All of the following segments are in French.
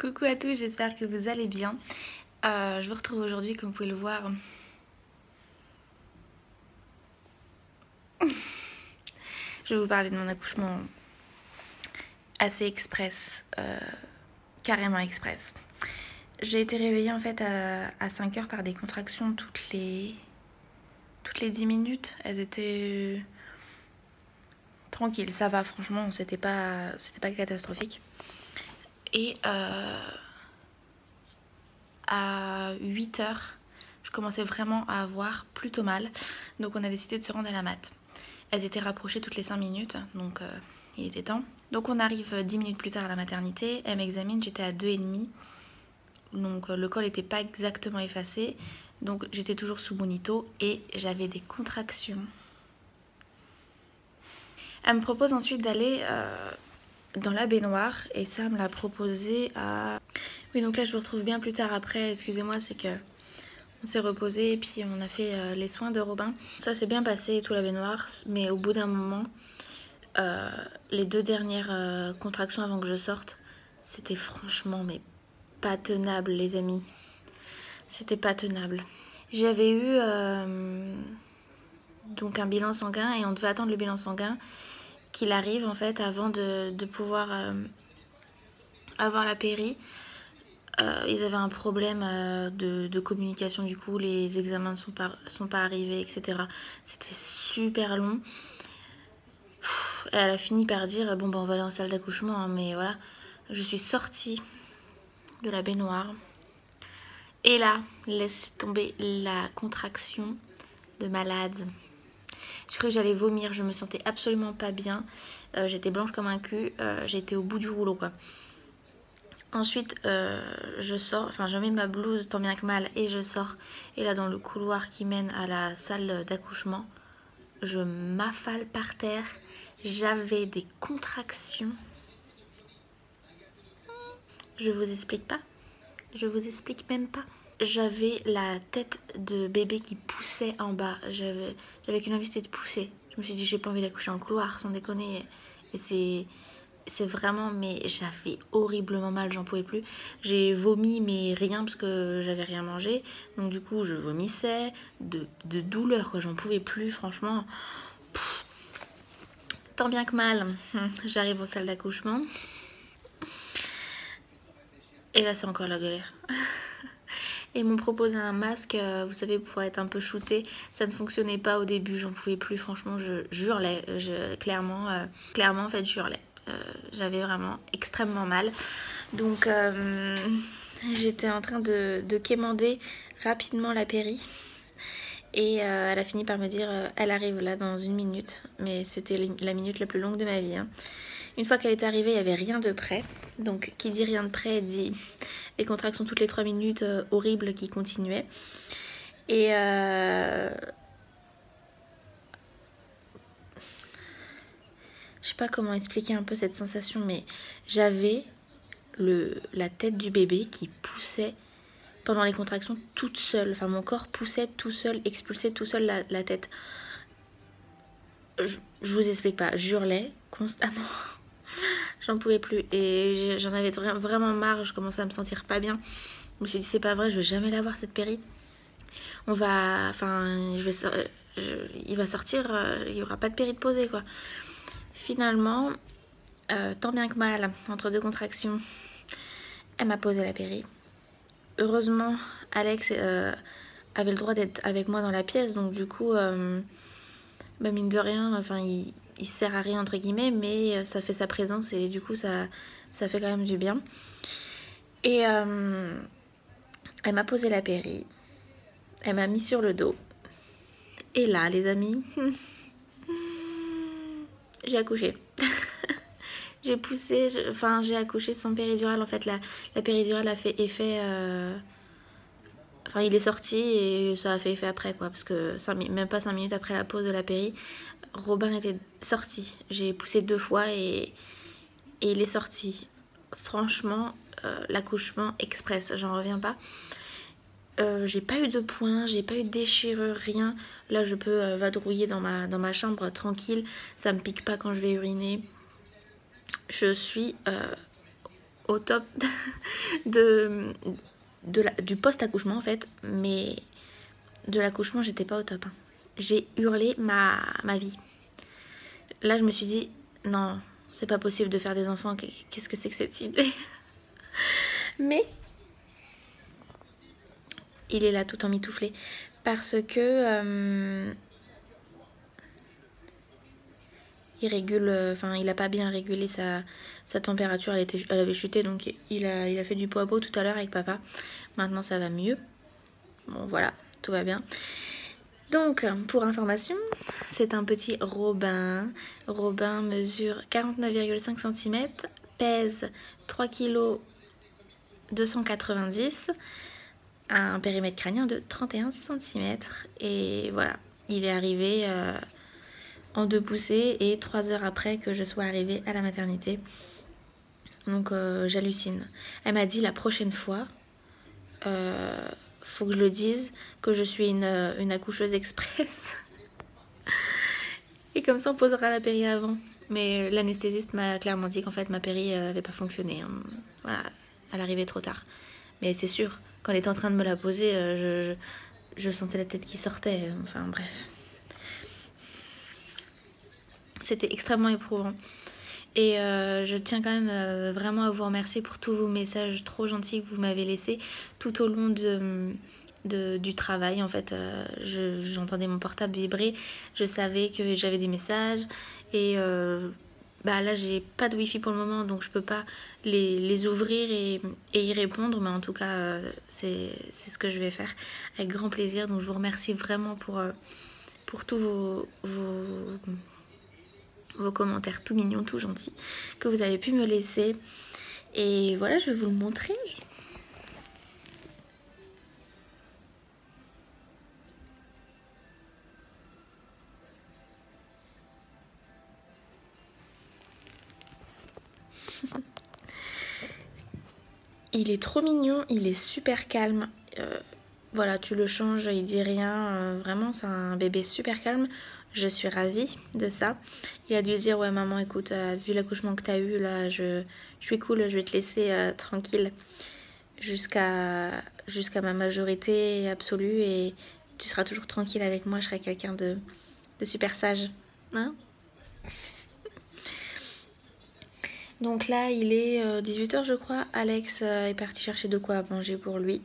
Coucou à tous, j'espère que vous allez bien. Je vous retrouve aujourd'hui, comme vous pouvez le voir. Je vais vous parler de mon accouchement assez express, carrément express. J'ai été réveillée en fait à 5 heures par des contractions toutes les 10 minutes. Elles étaient tranquilles, ça va franchement, c'était pas catastrophique. Et à 8 heures, je commençais vraiment à avoir plutôt mal. Donc on a décidé de se rendre à la mat. Elles étaient rapprochées toutes les 5 minutes, donc il était temps. Donc on arrive 10 minutes plus tard à la maternité, elle m'examine, j'étais à 2,5. Donc le col n'était pas exactement effacé, donc j'étais toujours sous bonito et j'avais des contractions. Elle me propose ensuite d'aller dans la baignoire et ça elle me l'a proposé à... Oui, donc là je vous retrouve bien plus tard après, excusez-moi, c'est que on s'est reposé et puis on a fait les soins de Robin. Ça s'est bien passé et tout, la baignoire, mais au bout d'un moment, les 2 dernières contractions avant que je sorte, c'était franchement mais pas tenable les amis. C'était pas tenable. J'avais eu donc un bilan sanguin et on devait attendre le bilan sanguin qu'il arrive en fait avant de pouvoir avoir la péri. Ils avaient un problème de communication, du coup les examens ne sont pas arrivés, etc. C'était super long. Et elle a fini par dire bon ben on va aller en salle d'accouchement, hein, mais voilà. Je suis sortie de la baignoire et là laisse tomber la contraction de malade. J'ai cru que j'allais vomir, je me sentais absolument pas bien. J'étais blanche comme un cul, j'étais au bout du rouleau quoi. Ensuite, je sors, enfin je mets ma blouse tant bien que mal et je sors. Et là, dans le couloir qui mène à la salle d'accouchement, je m'affale par terre. J'avais des contractions. Je vous explique pas. Je vous explique même pas. J'avais la tête de bébé qui poussait en bas. J'avais qu'une envie, c'était de pousser. Je me suis dit, j'ai pas envie d'accoucher en couloir, sans déconner. Et c'est vraiment, mais j'avais horriblement mal, j'en pouvais plus. J'ai vomi, mais rien parce que j'avais rien mangé. Donc du coup, je vomissais de douleur, quoi. J'en pouvais plus, franchement. Pff, tant bien que mal, j'arrive aux salles d'accouchement. Et là, c'est encore la galère. Et m'ont proposé un masque, vous savez, pour être un peu shooté. Ça ne fonctionnait pas au début, j'en pouvais plus. Franchement, je hurlais. Clairement, en fait, je hurlais. J'avais vraiment extrêmement mal. Donc, j'étais en train de quémander rapidement la péri. Et elle a fini par me dire, elle arrive là dans 1 minute. Mais c'était la minute la plus longue de ma vie, hein. Une fois qu'elle est arrivée, il n'y avait rien de prêt. Donc, qui dit rien de prêt, dit les contractions toutes les 3 minutes horribles qui continuaient. Et je sais pas comment expliquer un peu cette sensation, mais j'avais la tête du bébé qui poussait pendant les contractions toute seule. Enfin, mon corps poussait tout seul, expulsait tout seul la tête. Je vous explique pas, j'hurlais constamment. J'en pouvais plus et j'en avais vraiment marre, je commençais à me sentir pas bien. Je me suis dit c'est pas vrai, je vais jamais l'avoir cette péri. Il va sortir, il y aura pas de péri de posée quoi. Finalement, tant bien que mal, entre 2 contractions, elle m'a posé la péri. Heureusement, Alex avait le droit d'être avec moi dans la pièce, donc du coup, mine de rien, enfin il sert à rien entre guillemets, mais ça fait sa présence et du coup ça fait quand même du bien. Et elle m'a posé la péri, elle m'a mis sur le dos. Et là les amis, j'ai accouché. J'ai poussé, j'ai accouché sans péridurale. En fait la péridurale a fait effet, enfin il est sorti et ça a fait effet après quoi, parce que même pas 5 minutes après la pause de la péri, Robin était sorti. J'ai poussé 2 fois et il est sorti. Franchement, l'accouchement express, j'en reviens pas. J'ai pas eu de points, j'ai pas eu de déchirure, rien. Là je peux vadrouiller dans ma chambre tranquille, ça me pique pas quand je vais uriner. Je suis au top du post-accouchement en fait, mais de l'accouchement j'étais pas au top. Hein. J'ai hurlé ma vie. Là je me suis dit non, c'est pas possible de faire des enfants, qu'est-ce que c'est que cette idée? Mais il est là tout en mitouflé parce que il régule, enfin il a pas bien régulé sa température, elle avait chuté, donc il a fait du pot à pot tout à l'heure avec papa. Maintenant ça va mieux. Bon voilà, tout va bien. Donc pour information, c'est un petit Robin. Robin mesure 49,5 cm, pèse 3 kg 290, a un périmètre crânien de 31 cm. Et voilà, il est arrivé en 2 poussées et 3 heures après que je sois arrivée à la maternité. Donc j'hallucine. Elle m'a dit la prochaine fois, faut que je le dise, que je suis une accoucheuse express. Et comme ça on posera la péri avant. Mais l'anesthésiste m'a clairement dit qu'en fait ma péri avait pas fonctionné. Hein. Voilà, elle arrivait trop tard. Mais c'est sûr, quand elle était en train de me la poser, je sentais la tête qui sortait. Enfin bref. C'était extrêmement éprouvant. Et je tiens quand même vraiment à vous remercier pour tous vos messages trop gentils que vous m'avez laissés tout au long du travail. En fait, j'entendais mon portable vibrer, je savais que j'avais des messages et là j'ai pas de wifi pour le moment, donc je peux pas les ouvrir et y répondre, mais en tout cas c'est ce que je vais faire avec grand plaisir. Donc je vous remercie vraiment pour tous vos commentaires tout mignons, tout gentils que vous avez pu me laisser. Et voilà, je vais vous le montrer. Il est trop mignon, il est super calme. Voilà, tu le changes, il dit rien. Vraiment, c'est un bébé super calme. Je suis ravie de ça. Il a dû se dire, ouais maman, écoute, vu l'accouchement que tu as eu, là, je suis cool, je vais te laisser tranquille jusqu'à ma majorité absolue et tu seras toujours tranquille avec moi, je serai quelqu'un de super sage. Hein? Donc là, il est 18h je crois. Alex est parti chercher de quoi manger pour lui.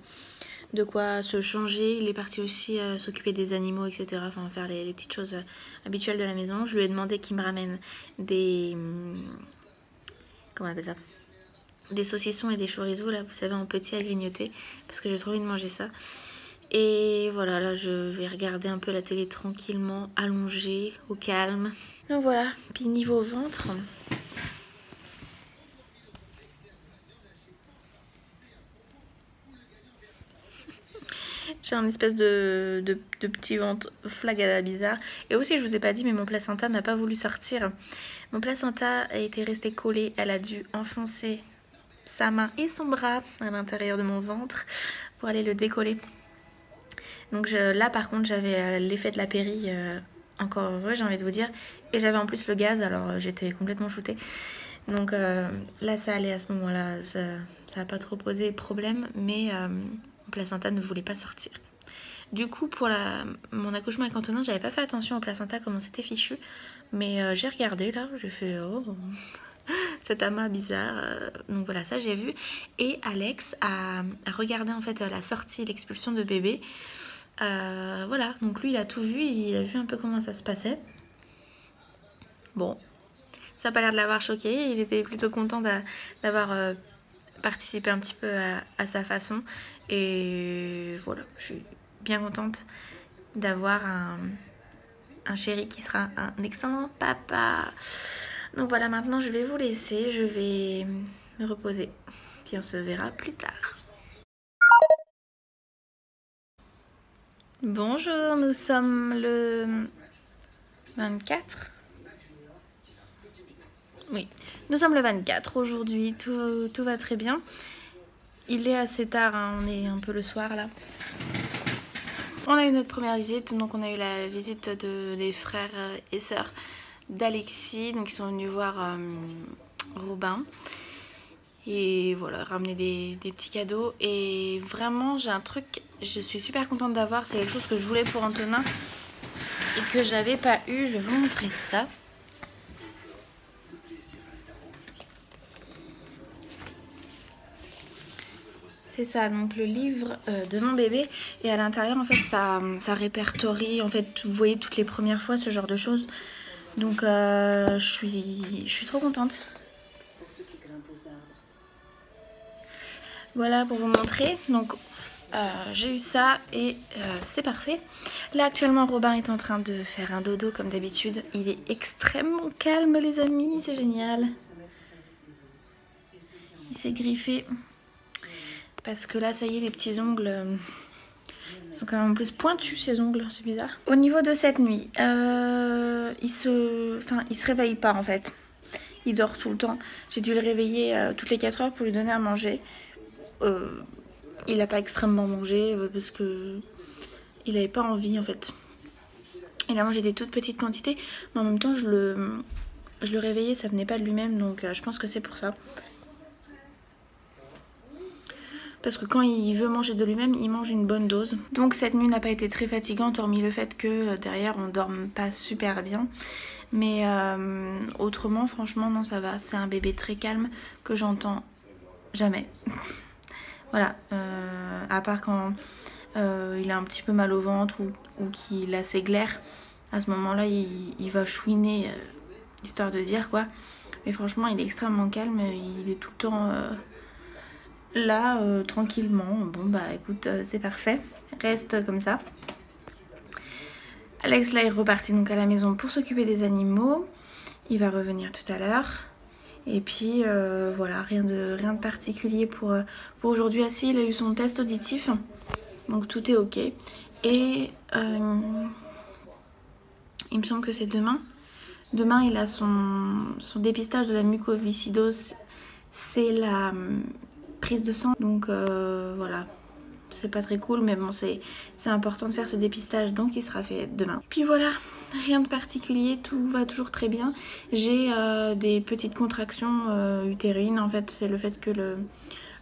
De quoi se changer, il est parti aussi s'occuper des animaux, etc. Enfin faire les petites choses habituelles de la maison. Je lui ai demandé qu'il me ramène des... comment on appelle ça? Des saucissons et des chorizo, là, vous savez, en petit à grignoter, parce que j'ai trop envie de manger ça. Et voilà, là je vais regarder un peu la télé tranquillement, allongée, au calme. Donc voilà, puis niveau ventre... J'ai un espèce de petit ventre flagada bizarre. Et aussi, je vous ai pas dit, mais mon placenta n'a pas voulu sortir. Mon placenta a été resté collé. Elle a dû enfoncer sa main et son bras à l'intérieur de mon ventre pour aller le décoller. Donc là, par contre, j'avais l'effet de la péri, encore heureux, j'ai envie de vous dire. Et j'avais en plus le gaz, alors j'étais complètement shootée. Donc là, ça allait à ce moment-là. Ça n'a pas trop posé problème, mais... mon placenta ne voulait pas sortir. Du coup, pour mon accouchement avec Antonin, j'avais pas fait attention au placenta, comment c'était fichu. Mais j'ai regardé là, j'ai fait oh, cet amas bizarre. Donc voilà, ça j'ai vu. Et Alex a regardé en fait la sortie, l'expulsion de bébé. Voilà, donc lui il a tout vu, il a vu un peu comment ça se passait. Bon, ça n'a pas l'air de l'avoir choqué, il était plutôt content d'avoir... participer un petit peu à sa façon et voilà, je suis bien contente d'avoir un chéri qui sera un excellent papa. Donc voilà, maintenant je vais vous laisser, je vais me reposer puis on se verra plus tard. Bonjour, nous sommes le 24. Oui, nous sommes le 24 aujourd'hui, tout va très bien. Il est assez tard, hein, on est un peu le soir là. On a eu notre première visite, donc on a eu la visite des frères et sœurs d'Alexis, donc ils sont venus voir Robin. Et voilà, ramener des petits cadeaux. Et vraiment, j'ai un truc, je suis super contente d'avoir. C'est quelque chose que je voulais pour Antonin et que j'avais pas eu. Je vais vous montrer ça. C'est ça, donc le livre de mon bébé. Et à l'intérieur, en fait, ça répertorie, en fait, vous voyez, toutes les premières fois, ce genre de choses. Donc, je suis trop contente. Voilà pour vous montrer. Donc, j'ai eu ça et c'est parfait. Là, actuellement, Robin est en train de faire un dodo comme d'habitude. Il est extrêmement calme, les amis. C'est génial. Il s'est griffé. Parce que là, ça y est, les petits ongles sont quand même plus pointus, ces ongles, c'est bizarre. Au niveau de cette nuit, il se réveille pas en fait. Il dort tout le temps. J'ai dû le réveiller toutes les 4 heures pour lui donner à manger. Il n'a pas extrêmement mangé parce que il n'avait pas envie en fait. Il a mangé des toutes petites quantités, mais en même temps, je le réveillais, ça venait pas de lui-même, donc je pense que c'est pour ça. Parce que quand il veut manger de lui-même, il mange une bonne dose. Donc cette nuit n'a pas été très fatigante, hormis le fait que derrière on dorme pas super bien. Mais autrement, franchement, non, ça va. C'est un bébé très calme que j'entends jamais. Voilà, à part quand il a un petit peu mal au ventre ou qu'il a ses glaires. À ce moment-là, il va chouiner, histoire de dire quoi. Mais franchement, il est extrêmement calme. Il est tout le temps... là tranquillement. Bon bah écoute, c'est parfait, reste comme ça. Alex là est reparti donc à la maison pour s'occuper des animaux. Il va revenir tout à l'heure. Et puis voilà, rien de particulier pour aujourd'hui. Ah si, il a eu son test auditif, donc tout est ok. Et il me semble que c'est demain. Demain il a son dépistage de la mucoviscidose. C'est la prise de sang, donc voilà, c'est pas très cool, mais bon, c'est important de faire ce dépistage, donc il sera fait demain. Puis voilà, rien de particulier, tout va toujours très bien. J'ai des petites contractions utérines, en fait c'est le fait que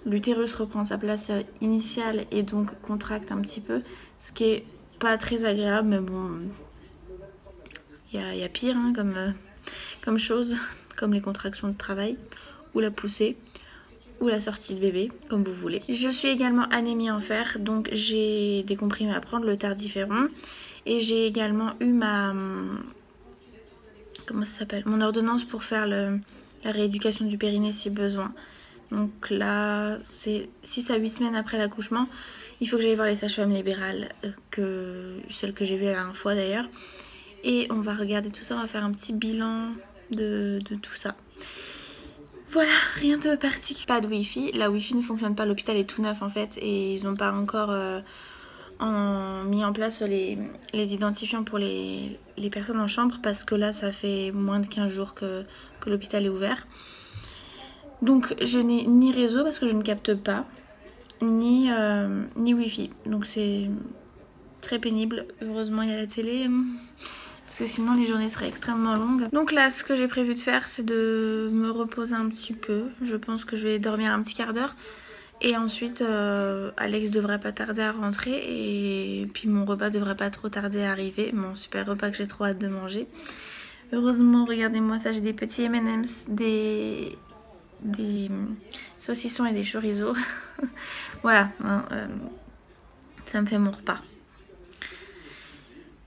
l'utérus reprend sa place initiale et donc contracte un petit peu, ce qui est pas très agréable, mais bon, il y a pire hein, comme chose, comme les contractions de travail ou la poussée ou la sortie de bébé, comme vous voulez. Je suis également anémie en fer, donc j'ai des comprimés à prendre, le Tardiféron. Et j'ai également eu comment ça s'appelle, mon ordonnance pour faire la rééducation du périnée si besoin. Donc là, c'est 6 à 8 semaines après l'accouchement. Il faut que j'aille voir les sages-femmes libérales, celles que j'ai vues la dernière fois d'ailleurs. Et on va regarder tout ça, on va faire un petit bilan de tout ça. Voilà, rien de particulier. Pas de wifi, la wifi ne fonctionne pas, l'hôpital est tout neuf en fait et ils n'ont pas encore mis en place les identifiants pour les personnes en chambre parce que là ça fait moins de 15 jours que l'hôpital est ouvert. Donc je n'ai ni réseau parce que je ne capte pas, ni wifi, donc c'est très pénible. Heureusement il y a la télé. Parce que sinon les journées seraient extrêmement longues. Donc là ce que j'ai prévu de faire c'est de me reposer un petit peu. Je pense que je vais dormir un petit quart d'heure. Et ensuite Alex devrait pas tarder à rentrer. Et puis mon repas devrait pas trop tarder à arriver. Mon super repas que j'ai trop hâte de manger. Heureusement, regardez-moi ça, j'ai des petits M&M's, des saucissons et des chorizo. Voilà, hein, ça me fait mon repas.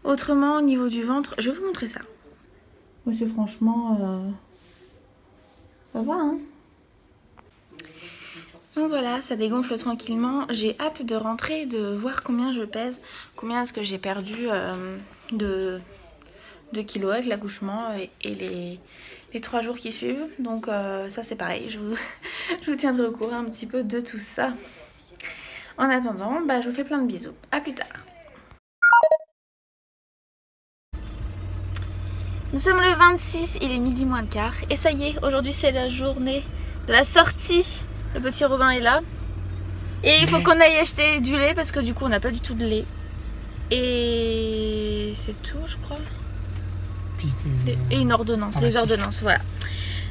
Autrement, au niveau du ventre, je vais vous montrer ça. Monsieur, franchement, ça va, hein. Donc voilà, ça dégonfle tranquillement. J'ai hâte de rentrer, de voir combien je pèse, combien est-ce que j'ai perdu de kilos avec l'accouchement et les 3 jours qui suivent. Donc ça c'est pareil, je vous tiendrai au courant un petit peu de tout ça. En attendant, bah, je vous fais plein de bisous. À plus tard. Nous sommes le 26, il est midi moins le quart. Et ça y est, aujourd'hui c'est la journée de la sortie. Le petit Robin est là. Et il faut qu'on aille acheter du lait parce que du coup on n'a pas du tout de lait. Et c'est tout je crois. Et une ordonnance, les ordonnances, voilà.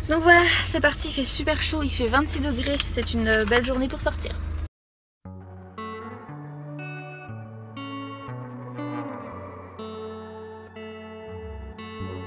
Donc voilà, c'est parti, il fait super chaud, il fait 26 degrés. C'est une belle journée pour sortir.